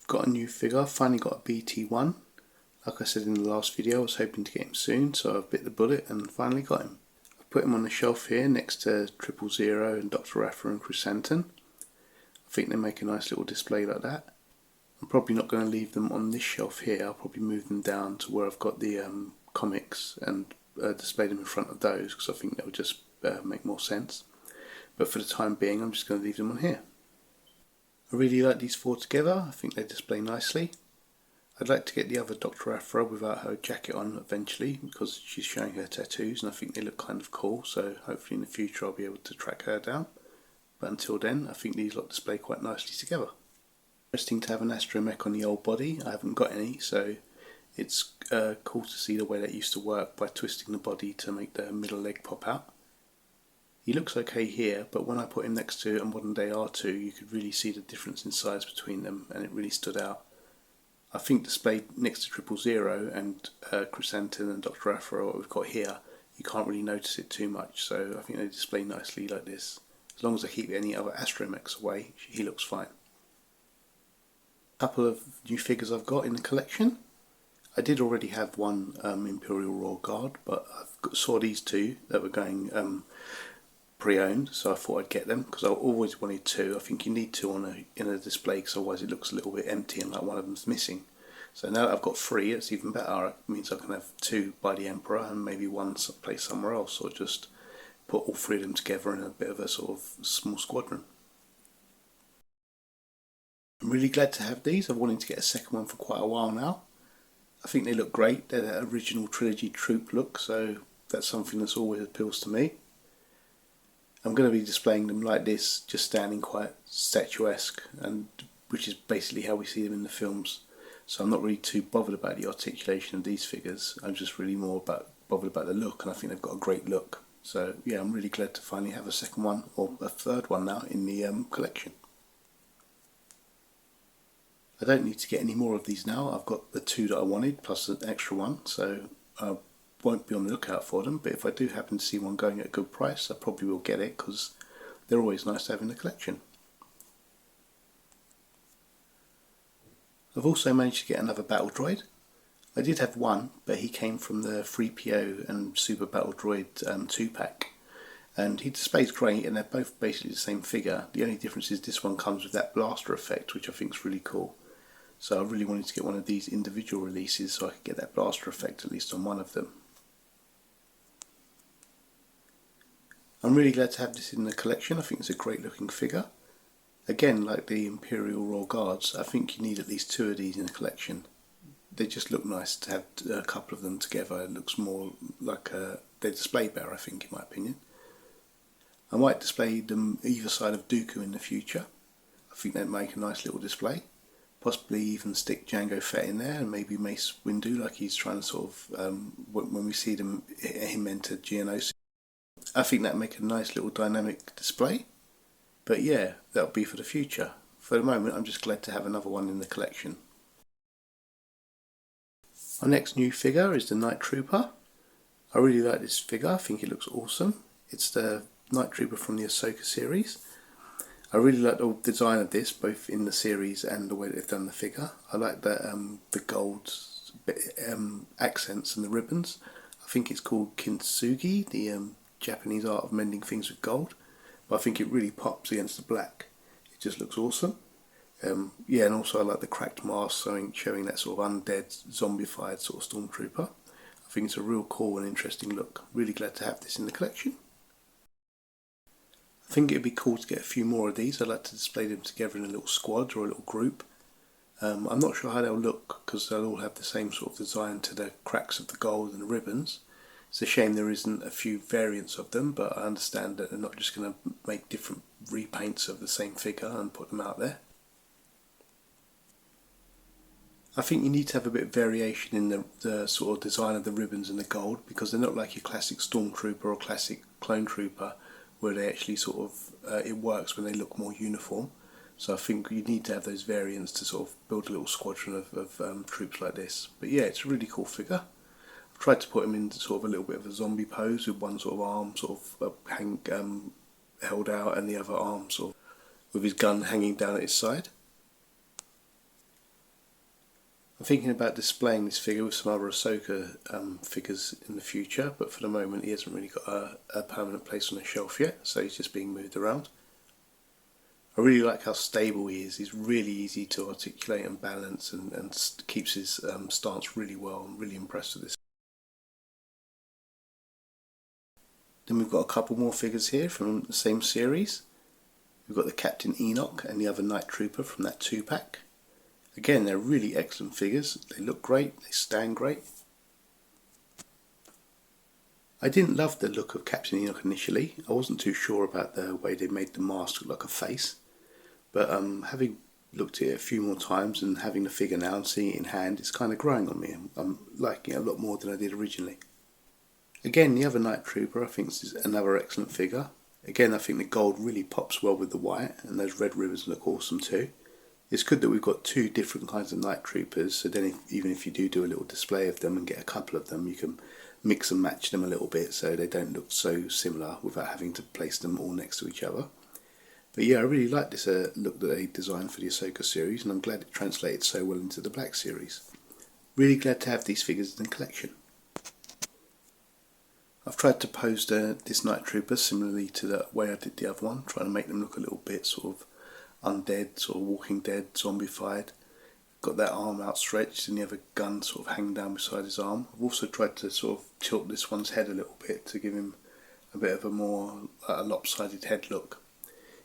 got a new figure, finally got a BT1. Like I said in the last video, I was hoping to get him soon, so I've bit the bullet and finally got him. I've put him on the shelf here next to 000 and Dr. Aphra and Chrysanthemum. I think they make a nice little display like that. I'm probably not going to leave them on this shelf here, I'll probably move them down to where I've got the comics and display them in front of those, because I think that would just make more sense. But for the time being, I'm just going to leave them on here. I really like these four together, I think they display nicely. I'd like to get the other Dr. Aphra without her jacket on eventually, because she's showing her tattoos and I think they look kind of cool, so hopefully in the future I'll be able to track her down. But until then, I think these lot display quite nicely together. Interesting to have an astromech on the old body. I haven't got any, so it's cool to see the way that used to work by twisting the body to make the middle leg pop out. He looks okay here, but when I put him next to a modern day R2, you could really see the difference in size between them, and it really stood out. I think displayed next to 000 and Chrysanthemum and Dr. Aphra, what we've got here, you can't really notice it too much, so I think they display nicely like this. As long as I keep any other astromechs away, he looks fine. A couple of new figures I've got in the collection. I did already have one Imperial Royal Guard, but I saw these two that were going pre-owned, so I thought I'd get them because I always wanted two. I think you need two in a display because otherwise it looks a little bit empty and like one of them's missing. So now that I've got three, it's even better. It means I can have two by the Emperor and maybe one place somewhere else, or just put all three of them together in a bit of a sort of small squadron. I'm really glad to have these. I've wanted to get a second one for quite a while now. I think they look great. They're that original trilogy troop look, so that's something that's always appeals to me. I'm going to be displaying them like this, just standing quite statuesque, and which is basically how we see them in the films. So I'm not really too bothered about the articulation of these figures. I'm just really more bothered about the look, and I think they've got a great look. So yeah, I'm really glad to finally have a second one, or a third one now, in the collection. I don't need to get any more of these now. I've got the two that I wanted, plus an extra one, so I won't be on the lookout for them, but if I do happen to see one going at a good price, I probably will get it, because they're always nice to have in the collection. I've also managed to get another Battle Droid. I did have one, but he came from the 3PO and Super Battle Droid 2-pack. And he displays great, and they're both basically the same figure. The only difference is this one comes with that blaster effect, which I think is really cool. So I really wanted to get one of these individual releases so I could get that blaster effect at least on one of them. I'm really glad to have this in the collection. I think it's a great looking figure. Again, like the Imperial Royal Guards, I think you need at least two of these in a collection. They just look nice to have a couple of them together. It looks more like they display better, I think, in my opinion. I might display them either side of Dooku in the future. I think they'd make a nice little display. Possibly even stick Jango Fett in there, and maybe Mace Windu, like he's trying to sort of, when we see him enter Geonosis. I think that'd make a nice little dynamic display. But yeah, that'll be for the future. For the moment, I'm just glad to have another one in the collection. Our next new figure is the Night Trooper. I really like this figure, I think it looks awesome. It's the Night Trooper from the Ahsoka series. I really like the design of this, both in the series and the way that they've done the figure. I like the gold accents and the ribbons. I think it's called kintsugi, the Japanese art of mending things with gold. But I think it really pops against the black. It just looks awesome. Yeah, and also I like the cracked mask showing that sort of undead, zombified sort of stormtrooper. I think it's a real cool and interesting look. Really glad to have this in the collection. I think it'd be cool to get a few more of these. I'd like to display them together in a little squad or a little group. I'm not sure how they'll look because they'll all have the same sort of design to the cracks of the gold and the ribbons. It's a shame there isn't a few variants of them, but I understand that they're not just going to make different repaints of the same figure and put them out there. I think you need to have a bit of variation in the sort of design of the ribbons and the gold, because they're not like your classic Stormtrooper or classic Clone Trooper, where they actually sort of, it works when they look more uniform. So I think you need to have those variants to sort of build a little squadron of troops like this. But yeah, it's a really cool figure. I've tried to put him in sort of a little bit of a zombie pose, with one sort of arm sort of held out and the other arm sort of with his gun hanging down at his side. I'm thinking about displaying this figure with some other Ahsoka figures in the future, but for the moment he hasn't really got a permanent place on the shelf yet, so he's just being moved around. I really like how stable he is. He's really easy to articulate and balance, and keeps his stance really well. I'm really impressed with this. Then we've got a couple more figures here from the same series. We've got the Captain Enoch and the other Night Trooper from that 2-pack. Again, they're really excellent figures. They look great, they stand great. I didn't love the look of Captain Enoch initially. I wasn't too sure about the way they made the mask look like a face. But having looked at it a few more times and having the figure now and seeing it in hand, it's kind of growing on me. I'm liking it a lot more than I did originally. Again, the other Night Trooper I think is another excellent figure. Again, I think the gold really pops well with the white, and those red ribbons look awesome too. It's good that we've got two different kinds of Night Troopers, so then even if you do a little display of them and get a couple of them, you can mix and match them a little bit so they don't look so similar without having to place them all next to each other. But yeah, I really like this look that they designed for the Ahsoka series, and I'm glad it translated so well into the Black series. Really glad to have these figures in the collection. I've tried to pose this Night Trooper similarly to the way I did the other one, trying to make them look a little bit sort of undead, sort of Walking Dead, zombified. Got that arm outstretched and the other gun sort of hanging down beside his arm. I've also tried to sort of tilt this one's head a little bit to give him a bit of a more lopsided head look.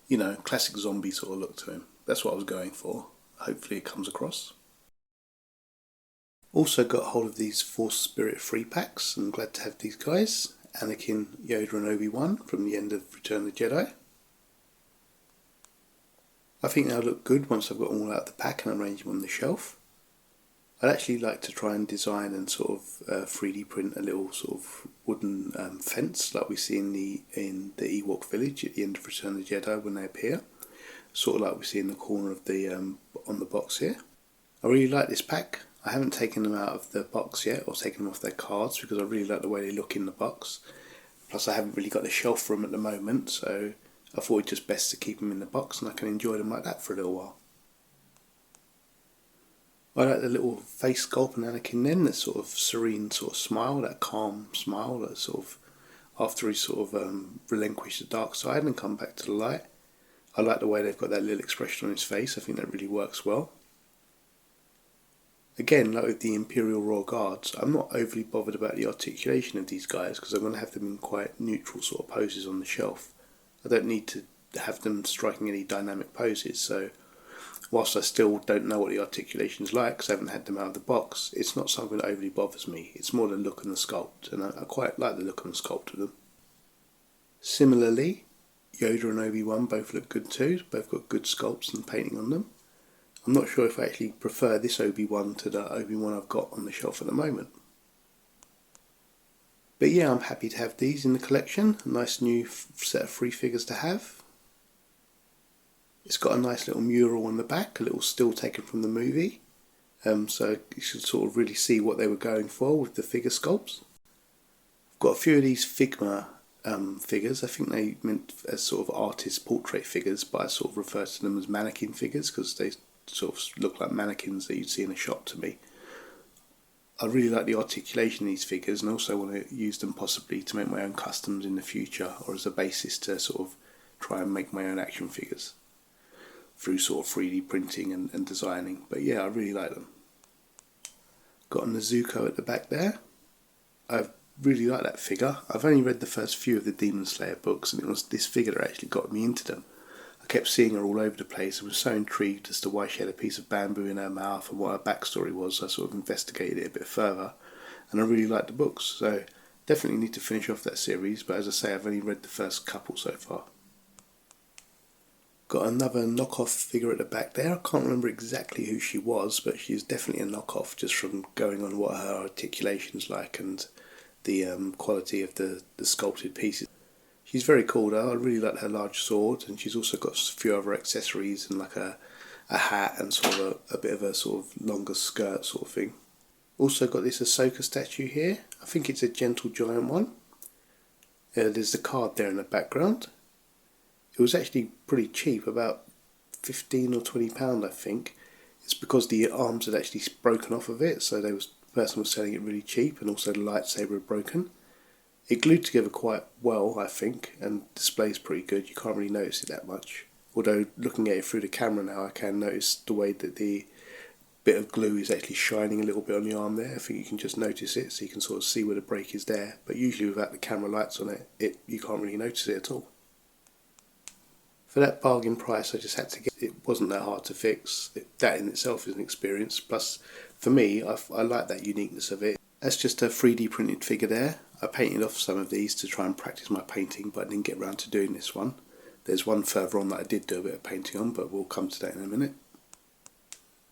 You know, classic zombie sort of look to him. That's what I was going for. Hopefully it comes across. Also got hold of these Force Spirit 3-packs. I'm glad to have these guys. Anakin, Yoda and Obi-Wan from the end of Return of the Jedi. I think they'll look good once I've got them all out of the pack and arrange them on the shelf. I'd actually like to try and design and sort of 3D print a little sort of wooden fence like we see in the Ewok village at the end of Return of the Jedi when they appear. Sort of like we see in the corner of the on the box here. I really like this pack. I haven't taken them out of the box yet or taken them off their cards because I really like the way they look in the box. Plus I haven't really got the shelf for them at the moment, so I thought it's just best to keep them in the box and I can enjoy them like that for a little while. I like the little face sculpt on Anakin then, that sort of serene sort of smile, that calm smile, that sort of after he's sort of relinquished the dark side and come back to the light. I like the way they've got that little expression on his face. I think that really works well. Again, like with the Imperial Royal Guards, I'm not overly bothered about the articulation of these guys because I'm going to have them in quite neutral sort of poses on the shelf. I don't need to have them striking any dynamic poses, so whilst I still don't know what the articulation's like because I haven't had them out of the box, it's not something that overly bothers me. It's more the look and the sculpt, and I quite like the look and the sculpt of them. Similarly, Yoda and Obi-Wan both look good too, both got good sculpts and painting on them. I'm not sure if I actually prefer this Obi-Wan to the Obi-Wan I've got on the shelf at the moment. But yeah, I'm happy to have these in the collection. A nice new set of 3 figures to have. It's got a nice little mural on the back, a little still taken from the movie. So you should sort of really see what they were going for with the figure sculpts. I've got a few of these Figma figures. I think they meant as sort of artist portrait figures, but I sort of refer to them as mannequin figures because they sort of look like mannequins that you'd see in a shop to me. I really like the articulation of these figures and also want to use them possibly to make my own customs in the future or as a basis to sort of try and make my own action figures through sort of 3D printing and designing. But yeah, I really like them. Got a Nezuko at the back there. I really like that figure. I've only read the first few of the Demon Slayer books and it was this figure that actually got me into them. I kept seeing her all over the place. I was so intrigued as to why she had a piece of bamboo in her mouth and what her backstory was. I sort of investigated it a bit further and I really liked the books. So definitely need to finish off that series, but as I say, I've only read the first couple so far. Got another knockoff figure at the back there. I can't remember exactly who she was, but she's definitely a knockoff just from going on what her articulation's like and the quality of the sculpted pieces. She's very cool though. I really like her large sword, and she's also got a few other accessories and like a hat and sort of a bit of a sort of longer skirt sort of thing. Also got this Ahsoka statue here. I think it's a Gentle Giant one. There's the card there in the background. It was actually pretty cheap, about £15 or £20 I think. It's because the arms had actually broken off of it, so the person was selling it really cheap, and also the lightsaber had broken. It glued together quite well, I think, and displays pretty good. You can't really notice it that much. Although looking at it through the camera now, I can notice the way that the bit of glue is actually shining a little bit on the arm there. I think you can just notice it, so you can sort of see where the break is there. But usually without the camera lights on it, you can't really notice it at all. For that bargain price, I just had to get it. Wasn't that hard to fix. That in itself is an experience. Plus, for me, I like that uniqueness of it. That's just a 3D printed figure there. I painted off some of these to try and practice my painting, but I didn't get around to doing this one. There's one further on that I did do a bit of painting on, but we'll come to that in a minute.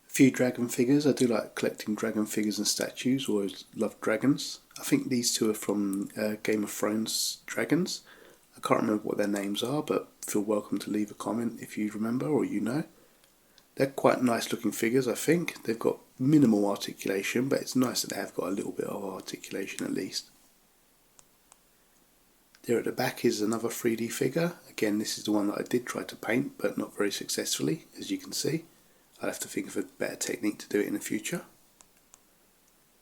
A few dragon figures. I do like collecting dragon figures and statues. Always love dragons. I think these two are from Game of Thrones dragons. I can't remember what their names are, but feel welcome to leave a comment if you remember or you know. They're quite nice looking figures, I think. They've got minimal articulation, but it's nice that they have got a little bit of articulation at least. There at the back is another 3D figure. Again, this is the one that I did try to paint, but not very successfully, as you can see. I'll have to think of a better technique to do it in the future.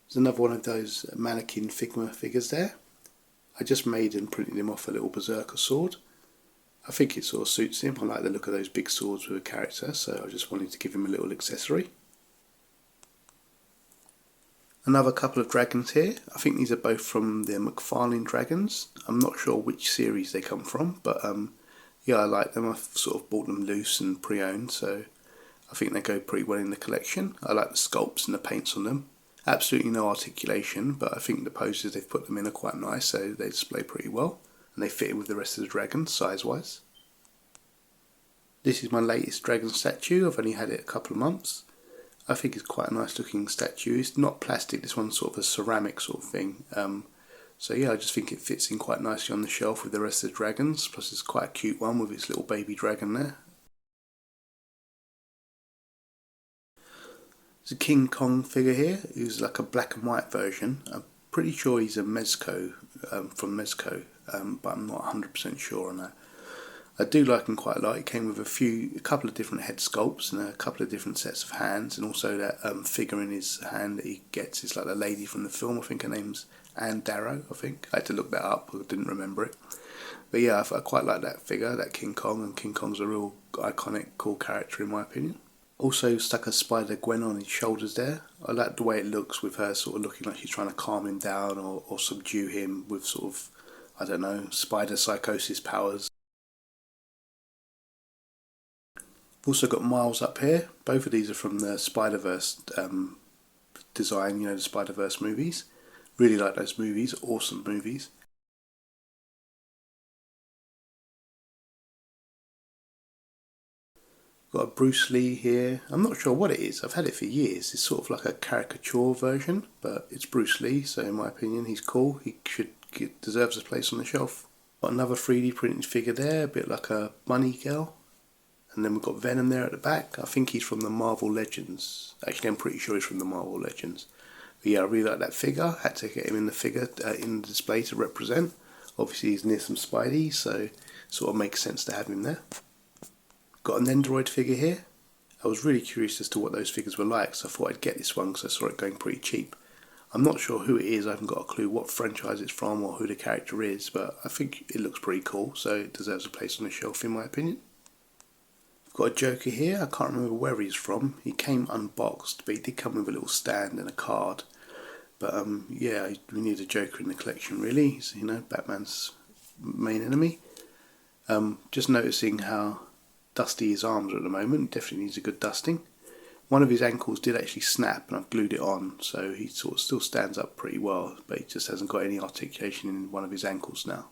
There's another one of those mannequin Figma figures there. I just made and printed him off a little berserker sword. I think it sort of suits him. I like the look of those big swords with a character, so I just wanted to give him a little accessory. Another couple of dragons here. I think these are both from the McFarlane dragons. I'm not sure which series they come from, but yeah, I like them. I've sort of bought them loose and pre-owned, so I think they go pretty well in the collection. I like the sculpts and the paints on them. Absolutely no articulation, but I think the poses they've put them in are quite nice, so they display pretty well, and they fit in with the rest of the dragons size-wise. This is my latest dragon statue. I've only had it a couple of months. I think it's quite a nice looking statue. It's not plastic, this one's sort of a ceramic sort of thing. So yeah, I just think it fits in quite nicely on the shelf with the rest of the dragons, plus it's quite a cute one with its little baby dragon there. There's a King Kong figure here, who's like a black and white version. I'm pretty sure he's a Mezco, from Mezco, but I'm not 100% sure on that. I do like him quite a lot. He came with a couple of different head sculpts and a couple of different sets of hands, and also that figure in his hand that he gets is like the lady from the film. I think her name's Anne Darrow, I think. I had to look that up, I didn't remember it. But yeah, I quite like that figure, that King Kong, and King Kong's a real iconic, cool character in my opinion. Also stuck a Spider-Gwen on his shoulders there. I like the way it looks with her sort of looking like she's trying to calm him down or subdue him with sort of, I don't know, spider psychosis powers. Also got Miles up here. Both of these are from the Spider-Verse design, you know, the Spider-Verse movies. Really like those movies, awesome movies. Got a Bruce Lee here. I'm not sure what it is. I've had it for years. It's sort of like a caricature version, but it's Bruce Lee, so in my opinion, he's cool. He deserves a place on the shelf. Got another 3D printed figure there, a bit like a bunny girl. And then we've got Venom there at the back. I think he's from the Marvel Legends. Actually, I'm pretty sure he's from the Marvel Legends. But yeah, I really like that figure. Had to get him in the figure in the display to represent. Obviously, he's near some Spidey, so it sort of makes sense to have him there. Got an Nendoroid figure here. I was really curious as to what those figures were like, so I thought I'd get this one because I saw it going pretty cheap. I'm not sure who it is. I haven't got a clue what franchise it's from or who the character is, but I think it looks pretty cool, so it deserves a place on the shelf in my opinion. Got a Joker here. I can't remember where he's from. He came unboxed, but he did come with a little stand and a card. But yeah, we need a Joker in the collection really. So, you know, Batman's main enemy. Just noticing how dusty his arms are at the moment. Definitely needs a good dusting. One of his ankles did actually snap, and I've glued it on, so he sort of still stands up pretty well, but he just hasn't got any articulation in one of his ankles now.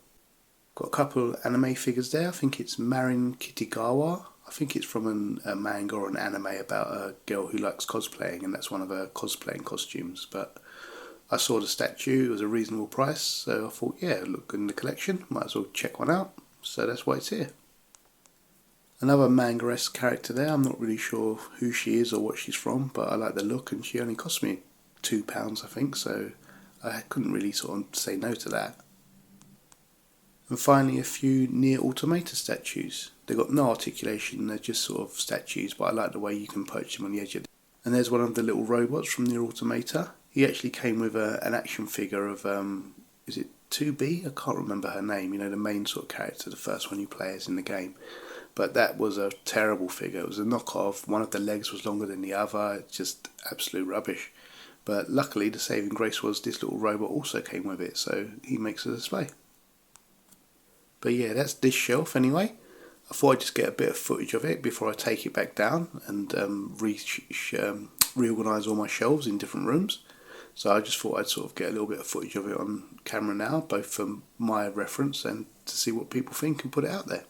Got a couple of anime figures there. I think it's Marin Kitagawa. I think it's from a manga or an anime about a girl who likes cosplaying, and that's one of her cosplaying costumes. But I saw the statue, it was a reasonable price, so I thought, yeah, look good in the collection, might as well check one out. So that's why it's here. Another manga-esque character there. I'm not really sure who she is or what she's from, but I like the look, and she only cost me £2, I think, so I couldn't really sort of say no to that. And finally, a few Nier Automata statues. They've got no articulation, they're just sort of statues, but I like the way you can perch them on the edge of And there's one of the little robots from Nier Automata. He actually came with an action figure of, is it 2B? I can't remember her name, you know, the main sort of character, the first one you play as in the game. But that was a terrible figure. It was a knockoff. One of the legs was longer than the other. Just absolute rubbish. But luckily the saving grace was this little robot also came with it, so he makes a display. But yeah, that's this shelf anyway. I thought I'd just get a bit of footage of it before I take it back down and reorganise all my shelves in different rooms. So I just thought I'd sort of get a little bit of footage of it on camera now, both for my reference and to see what people think and put it out there.